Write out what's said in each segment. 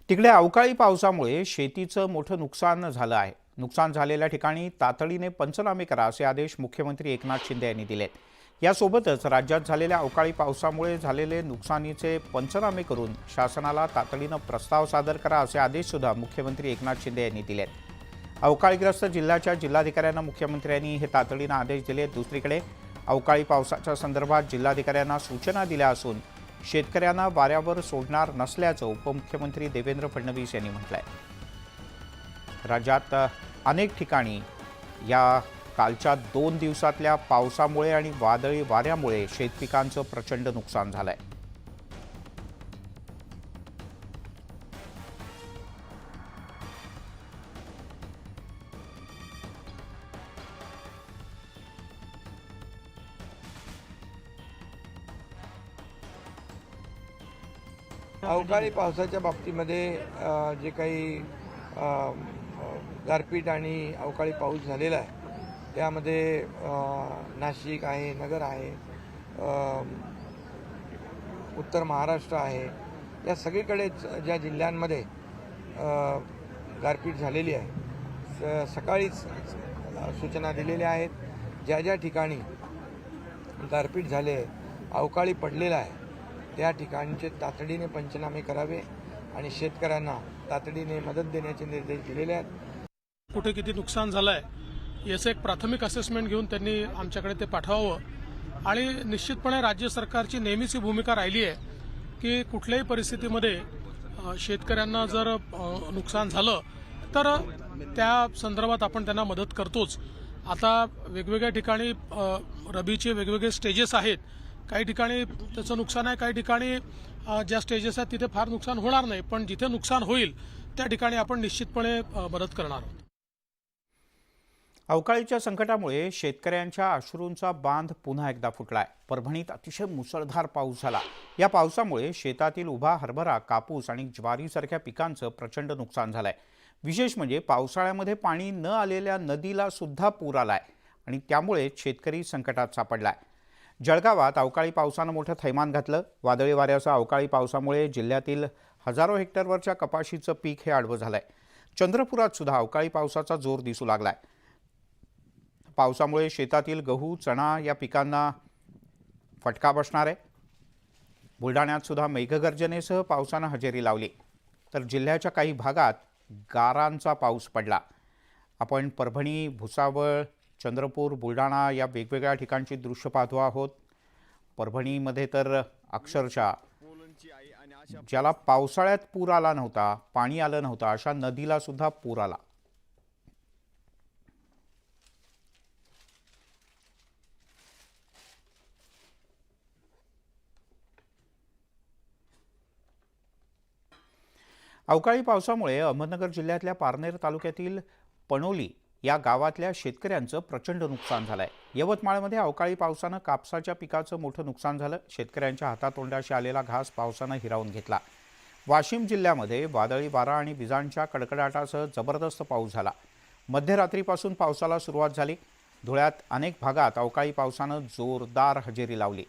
तिकडे अवकाळी पावसामुळे शेतीचं मोठं नुकसान झालं आहे। नुकसान झालेल्या ठिकाणी तातडीने पंचनामे करा असे आदेश मुख्यमंत्री एकनाथ शिंदे यांनी दिलेत। यासोबतच राज्यात झालेल्या अवकाळी पावसामुळे झालेले नुकसानीचे पंचनामे करून शासनाला तातडीने प्रस्ताव सादर करा असे आदेश सुद्धा मुख्यमंत्री एकनाथ शिंदे यांनी दिलेत। अवकाळीग्रस्त जिल्ह्याच्या जिल्हाधिकाऱ्यांना मुख्यमंत्र्यांनी हे तातडीने आदेश दिले। दुसरीकडे अवकाळी पावसाच्या संदर्भात जिल्हाधिकाऱ्यांना सूचना दिल्या असून शेतकऱ्यांना वाऱ्यावर सोडणार नसल्याचं उपमुख्यमंत्री देवेंद्र फडणवीस यांनी म्हटलंय। राज्यात अनेक ठिकाणी या कालच्या 2 दिवसातल्या पावसामुळे आणि वादळी वाऱ्यामुळे शेतपिकांचं प्रचंड नुकसान झालंय। अवकाळी पावसाच्या बाबतीमध्ये जे काही गारपीट आणि अवकाळी पाऊस झालेला आहे त्यामध्ये नाशिक आहे, नगर आहे, उत्तर महाराष्ट्र आहे, या सगळीकडेच ज्या जिल्ह्यांमध्ये गारपीट झालेली आहे सकाळीच सूचना दिलेल्या आहेत। ज्या ज्या ठिकाणी गारपीट झाले, अवकाळी पडलेला आहे त्या ठिकाणचे तातडीने पंचनामे करावे आणि शेतकऱ्यांना तातडीने मदत देण्याचे निर्देश दिलेले आहेत। कुठे किती नुकसान झालंय याचं एक प्राथमिक असेसमेंट घेऊन त्यांनी आमच्याकडे ते पाठवावं आणि निश्चितपणे राज्य सरकारची नेहमीची भूमिका राहिली आहे की कुठल्याही परिस्थितीमध्ये शेतकऱ्यांना जर नुकसान झालं तर त्या संदर्भात आपण त्यांना मदत करतोच। आता वेगवेगळ्या ठिकाणी रबीचे वेगवेगळे स्टेजेस आहेत। काही ठिकाणी त्याचं नुकसान आहे, काही ठिकाणी ज्या स्टेजेस आहेत तिथे फार नुकसान होणार नाही, पण जिथे नुकसान होईल त्या ठिकाणी आपण निश्चितपणे मदत करणार आहोत। अवकाळीच्या संकटामुळे शेतकऱ्यांच्या अश्रूंचा बांध पुन्हा एकदा फुटलाय। परभणीत अतिशय मुसळधार पाऊस झाला। या पावसामुळे शेतातील उभा हरभरा, कापूस आणि ज्वारीसारख्या पिकांचं प्रचंड नुकसान झालंय। विशेष म्हणजे पावसाळ्यामध्ये पाणी न आलेल्या नदीला सुद्धा पूर आलाय आणि त्यामुळे शेतकरी संकटात सापडलाय। जळगावात अवकाळी पावसानं मोठं थैमान घातलं। वादळी वाऱ्यासह अवकाळी पावसामुळे जिल्ह्यातील हजारो हेक्टरवरच्या कपाशीचं पीक हे आडवं झालंय। चंद्रपुरात सुद्धा अवकाळी पावसाचा जोर दिसू लागलाय। पावसामुळे शेतातील गहू, चणा या पिकांना फटका बसणार आहे। बुलढाण्यात सुद्धा मेघगर्जनेसह पावसानं हजेरी लावली, तर जिल्ह्याच्या काही भागात गारांचा पाऊस पडला। आपण परभणी, भुसावळ, चंद्रपूर, बुलढाणा या वेगवेगळ्या ठिकाणची दृश्य पाहतो आहोत। परभणीमध्ये तर अक्षरशः ज्याला पावसाळ्यात पूर आला नव्हता, पाणी आलं नव्हतं, अशा नदीला सुद्धा पूर आला। अवकाळी पावसामुळे अहमदनगर जिल्ह्यातल्या पारनेर तालुक्यातील पणोली या गावातल्या शेतकऱ्यांचं प्रचंड नुकसान झालंय। यवतमाळमध्ये अवकाळी पावसानं कापसाच्या पिकाचं मोठं नुकसान झालं। शेतकऱ्यांच्या हातातोंडाशी आलेला घास पावसानं हिरावून घेतला। वाशिम जिल्ह्यामध्ये वादळी वारा आणि विजांच्या कडकडाटासह जबरदस्त पाऊस झाला। मध्यरात्रीपासून पावसाला सुरुवात झाली। धुळ्यात अनेक भागात अवकाळी पावसानं जोरदार हजेरी लावली।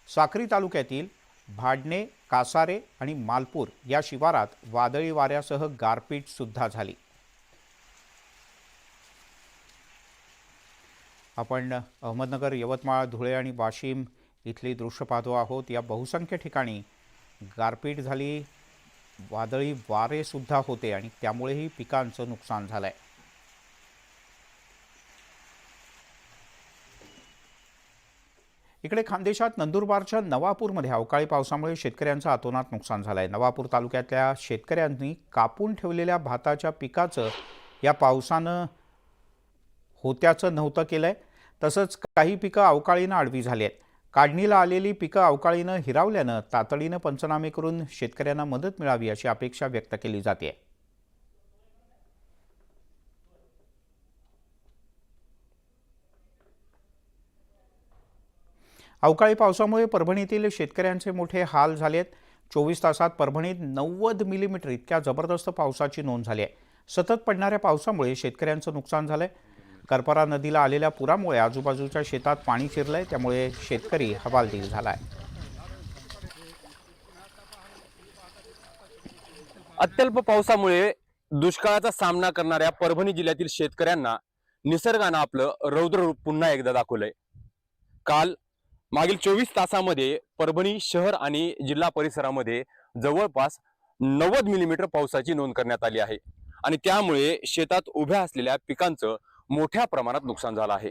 साक्री तालुक्यातील भाडणे, कासारे आणि मालपूर या शिवारात वादळी वाऱ्यासह गारपीट सुद्धा झाली। आपण अहमदनगर, यवतमाळ, धुळे आणि वाशिम इथली दृश्य पाहतो आहोत। या बहुसंख्य ठिकाणी गारपीट झाली, वादळी वारे सुद्धा होते आणि त्यामुळेही पिकांचं नुकसान झालंय। इकडे खानदेशात नंदुरबारच्या नवापूरमध्ये अवकाळी पावसामुळे शेतकऱ्यांचं अतोनात नुकसान झालंय। नवापूर तालुक्यातल्या शेतकऱ्यांनी कापून ठेवलेल्या भाताच्या पिकाचं या पावसानं होत्याचं नव्हतं केलंय। तसंच काही पिकं अवकाळीनं आडवी झाली आहेत। काढणीला आलेली पिकं अवकाळीनं हिरावल्यानं तातडीनं पंचनामे करून शेतकऱ्यांना मदत मिळावी अशी अपेक्षा व्यक्त केली जाते। अवकाळी पावसामुळे परभणीतील शेतकऱ्यांचे मोठे हाल झालेत। 24 तासात परभणीत 90 मिलीमीटर इतक्या जबरदस्त पावसाची नोंद झाली आहे। सतत पडणाऱ्या पावसामुळे शेतकऱ्यांचं नुकसान झालंय। करपरा नदीला आलेल्या पुरामुळे आजूबाजूच्या शेतात पाणी शिरलंय, त्यामुळे शेतकरी हवालदिल झालाय। अत्यल्प पावसामुळे दुष्काळाचा सामना करणाऱ्या परभणी जिल्ह्यातील शेतकऱ्यांना निसर्गानं आपलं रौद्र रूप पुन्हा एकदा दाखवलंय. काल मागील 24 तासामध्ये परभणी शहर आणि जिल्हा परिसरामध्ये जवळपास 90 मिलीमीटर पावसाची नोंद करण्यात आली आहे आणि त्यामुळे शेतात उभ्या असलेल्या पिकांचं मोठ्या प्रमाणात नुकसान झालं आहे.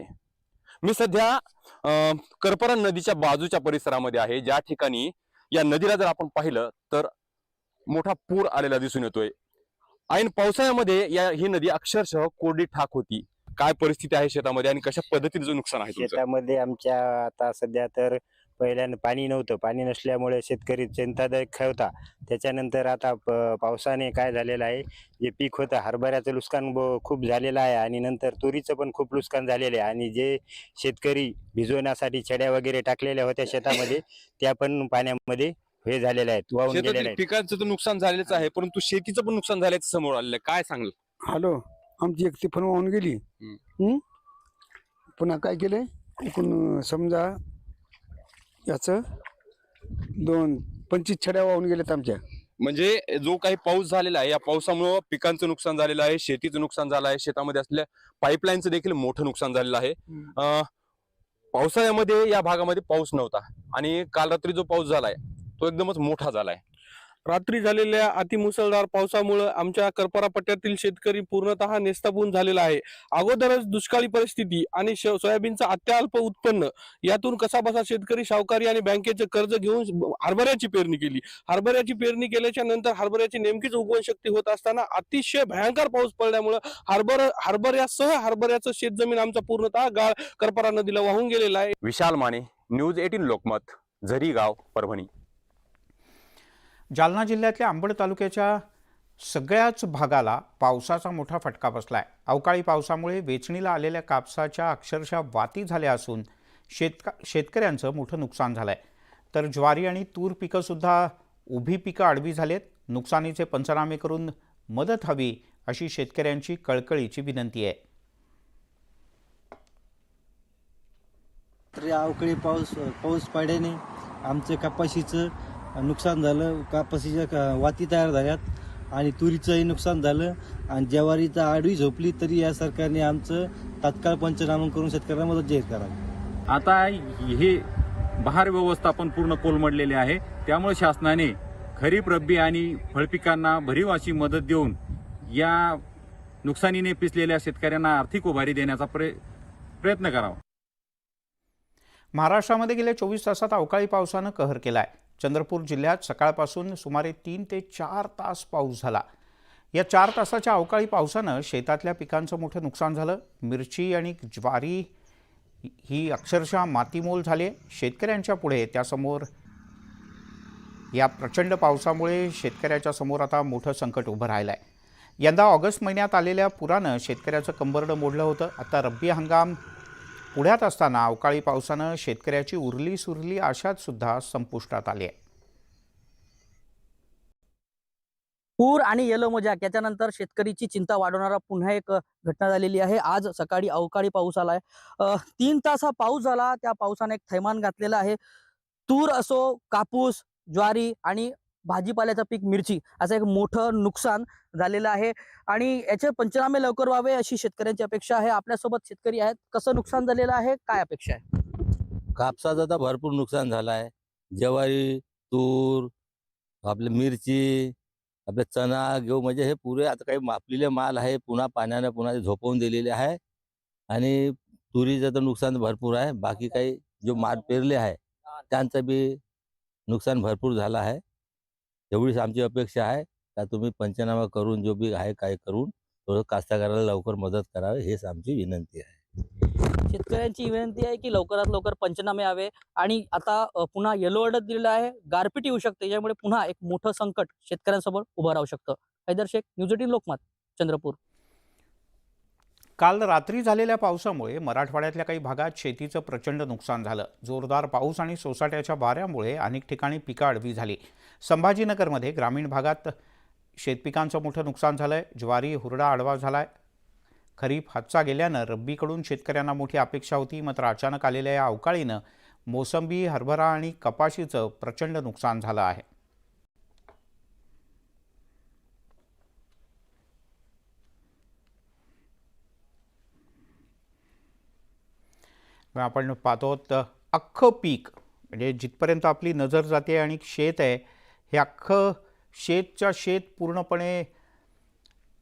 मी सध्या करपरा नदीच्या बाजूच्या परिसरामध्ये आहे, ज्या ठिकाणी या नदीला जर आपण पाहिलं तर मोठा पूर आलेला दिसून येतोय. ऐन पावसाळ्यामध्ये ही नदी अक्षरशः कोरडी ठाक होती. काय परिस्थिती आहे शेतामध्ये आणि कशा पद्धतीचं नुकसान आहे तुमचं? शेतामध्ये आमच्या आता सध्या तर पहिल्यांदा पाणी नव्हतं. पाणी नसल्यामुळे शेतकरी चिंतादायक होता. त्याच्यानंतर आता पावसाने काय झालेलं आहे, जे पीक होतं हरभऱ्याचं नुकसान खूप झालेलं आहे आणि नंतर तुरीचं पण खूप नुकसान झालेलं आहे आणि जे शेतकरी भिजवण्यासाठी छड्या वगैरे टाकलेल्या होत्या शेतामध्ये त्या पण पाण्यामध्ये हे झालेल्या आहेत, वाहून गेलेल्या शेतातील आहेत. पिकांचं तर नुकसान झालेलंच आहे, परंतु शेतीचं पण नुकसान झाल्याचं समोर आलेलं आहे. काय सांगल? हॅलो, आमची एक ती पण वाहून गेली. पुन्हा काय केलंय एकूण समजा याचं 25 छड्या वाहून गेल्यात आमच्या. म्हणजे जो काही पाऊस झालेला आहे, या पावसामुळे पिकांचं नुकसान झालेलं आहे, शेतीचं नुकसान झालं आहे, शेतामध्ये असलेल्या पाईपलाईनचं देखील मोठं नुकसान झालेलं आहे. पावसाळ्यामध्ये या भागामध्ये पाऊस नव्हता आणि काल रात्री जो पाऊस झालाय तो एकदमच मोठा झालाय. रात्री झालेल्या अतिमुसळधार पावसामुळे आमच्या करपरा पट्ट्यातील शेतकरी पूर्णतः नेस्तबून झालेला आहे. अगोदरच दुष्काळी परिस्थिती आणि सोयाबीनचं अत्यल्प उत्पन्न यातून कसा बसा शेतकरी सावकारी आणि बँकेचे कर्ज घेऊन हरभऱ्याची पेरणी केली. हरभऱ्याची पेरणी केल्याच्या नंतर हरभऱ्याची नेमकीच उगवण शक्ती होत असताना अतिशय भयंकर पाऊस पडल्यामुळे हरभऱ्यासह हरभऱ्याचं शेतजमीन आमचा पूर्णतः गाळ करपरा नदीला वाहून गेलेला आहे. विशाल माने, न्यूज 18 लोकमत, झरीगाव, परभणी. जालना जिल्ह्यातल्या अंबड तालुक्याच्या सगळ्याच भागाला पावसाचा मोठा फटका बसलाय. अवकाळी पावसामुळे वेचणीला आलेल्या कापसाच्या अक्षरशः वाती झाल्या असून शेतकऱ्यांचं मोठं नुकसान झालंय. तर ज्वारी आणि तूर पिकंसुद्धा उभी पिकं आडवी झालेत. नुकसानीचे पंचनामे करून मदत हवी अशी शेतकऱ्यांची कळकळीची विनंती आहे. तर अवकाळी पाऊस पडल्याने आमचं कपाशीचं नुकसान झालं. कपाशीच्या वाती तयार झाल्यात आणि तुरीचंही नुकसान झालं आणि ज्वारी तर आडवी झोपली. तरी या सरकारने आमचं तात्काळ पंचनामा करून शेतकऱ्यांना मदत जाहीर करावी. आता हे बहार व्यवस्थापन पूर्ण कोलमडलेले आहे, त्यामुळे शासनाने खरीप, रब्बी आणि फळपिकांना भरीव अशी मदत देऊन या नुकसानीने पिसलेल्या शेतकऱ्यांना आर्थिक उभारी देण्याचा प्रयत्न करावा. महाराष्ट्रामध्ये गेल्या 24 तासात अवकाळी पावसानं कहर केलाय. चंद्रपूर जिल्ह्यात सकाळपासून सुमारे 3 ते 4 तास पाऊस झाला. या 4 तासाच्या अवकाळी पावसानं शेतातल्या पिकांचं मोठं नुकसान झालं. मिरची आणि ज्वारी ही अक्षरशः मातीमोल झाले. शेतकऱ्यांच्या पुढे त्यासमोर या प्रचंड पावसामुळे शेतकऱ्याच्या समोर आता मोठं संकट उभं राहिलं आहे. यंदा ऑगस्ट महिन्यात आलेल्या पुरानं शेतकऱ्याचं कंबरडं मोडलं होतं. आता रब्बी हंगाम पुढ्यात असताना अवकाळी पावसानं शेतकऱ्याची उरली सुरली आशात सुद्धा संपुष्टात आली आहे. पूर आणि येलो मोजाक याच्यानंतर शेतकरीची चिंता वाढवणारा पुन्हा एक घटना झालेली आहे. आज सकाळी अवकाळी पाऊस आलाय. 3 तास हा पाऊस झाला. त्या पावसाने एक थैमान घातलेलं आहे. तूर असो, कापूस, ज्वारी आणि भाजीपाल्याचं पीक मिरची असं एक मोठं नुकसान झालेलं आहे आणि याचे पंचनामे लवकर व्हावे अशी शेतकऱ्यांची अपेक्षा आहे. आपल्यासोबत शेतकरी आहेत. कसं नुकसान झालेलं आहे, काय अपेक्षा आहे? कापसाचं तर भरपूर नुकसान झालं आहे. ज्वारी, तूर, आपली मिरची, आपले चणा, गहू म्हणजे हे पुरे आता काही मापलेले माल आहे. पुन्हा पाण्याने पुन्हा झोपवून दिलेले आहे आणि तुरीचं तर नुकसान भरपूर आहे. बाकी काही जो माल पेरले आहे त्यांचं बी नुकसान भरपूर झालं आहे. एवढीच आमची अपेक्षा आहे का तुम्ही पंचनामा करून जो बी आहे काय करून थोडं कास्तकाराला लवकर मदत करावी, हेच आमची विनंती आहे. शेतकऱ्यांची विनंती आहे की लवकरात लवकर पंचनामे यावे आणि आता पुन्हा येलो अलर्ट दिलेला आहे. गारपीट येऊ शकते, त्यामुळे पुन्हा एक मोठं संकट शेतकऱ्यांसमोर उभं राहू शकतं. हैदर शेख, न्यूज 18 लोकमत, चंद्रपूर. काल रात्री झालेल्या पावसामुळे मराठवाड्यातल्या काही भागात शेतीचं प्रचंड नुकसान झालं. जोरदार पाऊस आणि सोसाट्याच्या वाऱ्यामुळे अनेक ठिकाणी पिकं आडवी झाली. संभाजीनगरमध्ये ग्रामीण भागात शेतपिकांचं मोठं नुकसान झालंय. ज्वारी, हुरडा आडवा झालाय. खरीप हातचा गेल्यानं रब्बीकडून शेतकऱ्यांना मोठी अपेक्षा होती, मात्र अचानक आलेल्या या अवकाळीनं मोसंबी, हरभरा आणि कपाशीचं प्रचंड नुकसान झालं आहे. आपण पाहतो तर अख्खं पीक म्हणजे जिथपर्यंत आपली नजर जाते आणि शेत आहे हे अख्खं शेतच्या शेत पूर्णपणे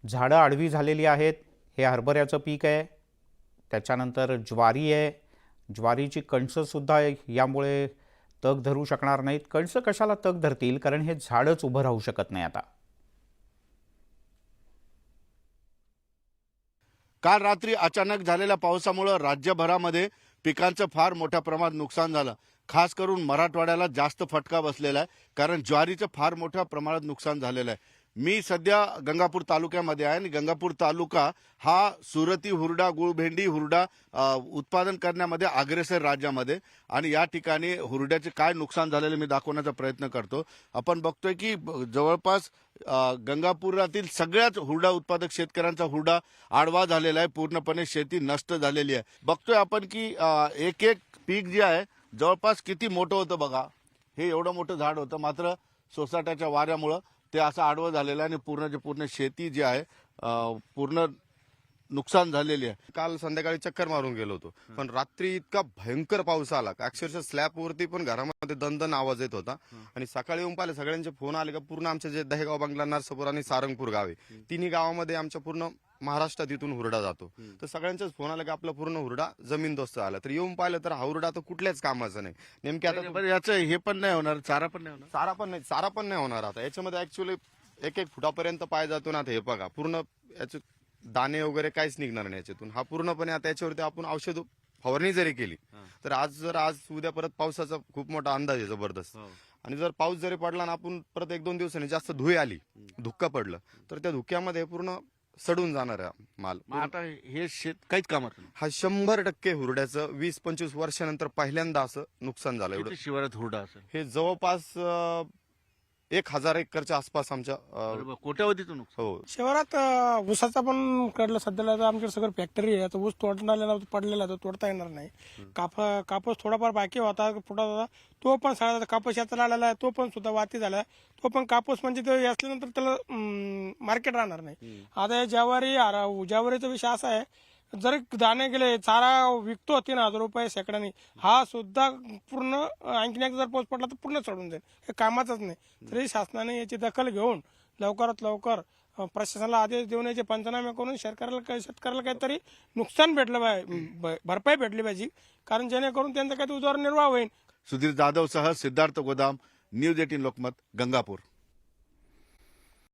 झाडं आडवी झालेली आहेत. हे हरभऱ्याचं पीक आहे, त्याच्यानंतर ज्वारी आहे. ज्वारीची कणसंसुद्धा यामुळे तग धरू शकणार नाहीत. कणसं कशाला तग धरतील, कारण हे झाडच उभं राहू शकत नाही आता. काल रात्री अचानक झालेल्या पावसामुळे राज्यभरामध्ये पिकांचं फार मोठ्या प्रमाणात नुकसान झालं. खास करून मराठवाड्याला जास्त फटका बसलेला आहे, कारण ज्वारीचं फार मोठ्या प्रमाणात नुकसान झालेलं आहे. मी सध्या गंगापूर तालुक्यामध्ये आहे आणि गंगापूर तालुका हा सुरती हुरडा, गुळभेंडी हुरडा उत्पादन करण्यामध्ये अग्रेसर राज्यामध्ये, आणि या ठिकाणी हुरड्याचे काय नुकसान झालेले मी दाखवण्याचा प्रयत्न करतो. आपण बघतोय की जवळपास गंगापुरातील सगळ्याच हुरडा उत्पादक शेतकऱ्यांचा हुरडा आडवा झालेला आहे, पूर्णपणे शेती नष्ट झालेली आहे. बघतोय आपण की एक एक पीक जे आहे जवळपास किती मोठं होतं बघा. हे एवढं मोठं झाड होतं, मात्र सोसाट्याच्या वाऱ्यामुळं ते असं आडवं झालेलं आहे आणि पूर्ण शेती जी आहे पूर्ण नुकसान झालेली आहे. काल संध्याकाळी चक्कर मारून गेलो होतो, पण रात्री इतका भयंकर पाऊस आला का अक्षरशः स्लॅबवरती पण घरामध्ये दणदण आवाज येत होता. आणि सकाळी येऊन पाहिले सगळ्यांचे फोन आले का पूर्ण आमचे जे दहेगाव, बंगला, नरसापूर आणि सारंगपूर गावे, तिन्ही गावामध्ये आमच्या पूर्ण महाराष्ट्रात इथून हुरडा जातो. तर सगळ्यांचाच फोन आला की आपला पूर्ण हुरडा जमीनदोस्त आला. तर येऊन पाहिलं तर हा हुरडा तर कुठल्याच कामाचा नाही. नेमके आता याचं हे पण नाही होणार, चारा पण नाही होणार. चारा पण नाही होणार. आता याच्यामध्ये ऍक्च्युअली एक फुटापर्यंत पाय जातो ना. आता हे बघा पूर्ण याचे दाणे वगैरे काहीच निघणार नाही याच्यातून. हा पूर्णपणे आता याच्यावरती आपण औषध फवारणी जरी केली तर आज उद्या परत पावसाचा खूप मोठा अंदाज आहे जबरदस्त. आणि जर पाऊस जरी पडला ना, आपण परत 1-2 दिवसांनी जास्त धुळे आली, धुक्का पडलं, तर त्या धुक्यामध्ये पूर्ण सडून जाणार आहे माल. आता हे शेत काहीच कामात नाही. हा 100% हुरड्याचं 20-25 वर्षानंतर पहिल्यांदा असं नुकसान झालं. एवढं किती शिवारात हुरडा असेल? हे जवळपास 1000 एकरच्या आसपास आमच्या कोट्यावधीचं नुकसान. हो. शहरात ऊसाचा पण कडलं सध्याला आता आमच्याकडे सगळं फॅक्टरी आहे. आता ऊस तोडण्याला पडलेला तो तोडता येणार नाही. कापूस थोडाफार बाकी होता फुटात होता, तो पण सगळा कापूस याचा आलेला आहे, तो पण सुद्धा वाती झाला. तो पण कापूस म्हणजे ते असल्यानंतर त्याला मार्केट राहणार नाही. आता हे ज्वारीचा विषय असा आहे, जर दाणे गेले, चारा विकतो 3000 रुपये शेकड्याने, हा सुद्धा पूर्ण आणखीन एक जर पाऊस पडला तर पूर्ण चढून जाईल. हे कामाचंच नाही. तरी शासनाने याची दखल घेऊन लवकरात लवकर प्रशासनाला आदेश देऊन याचे पंचनामे करून शेतकऱ्याला काहीतरी नुकसान भेटलं पाहिजे, भरपाई भेटली पाहिजे, कारण जेणेकरून त्यांचा काही उदरनिर्वाह होईल. सुधीर जाधवसह सिद्धार्थ गोदाम, न्यूज 18 लोकमत, गंगापूर.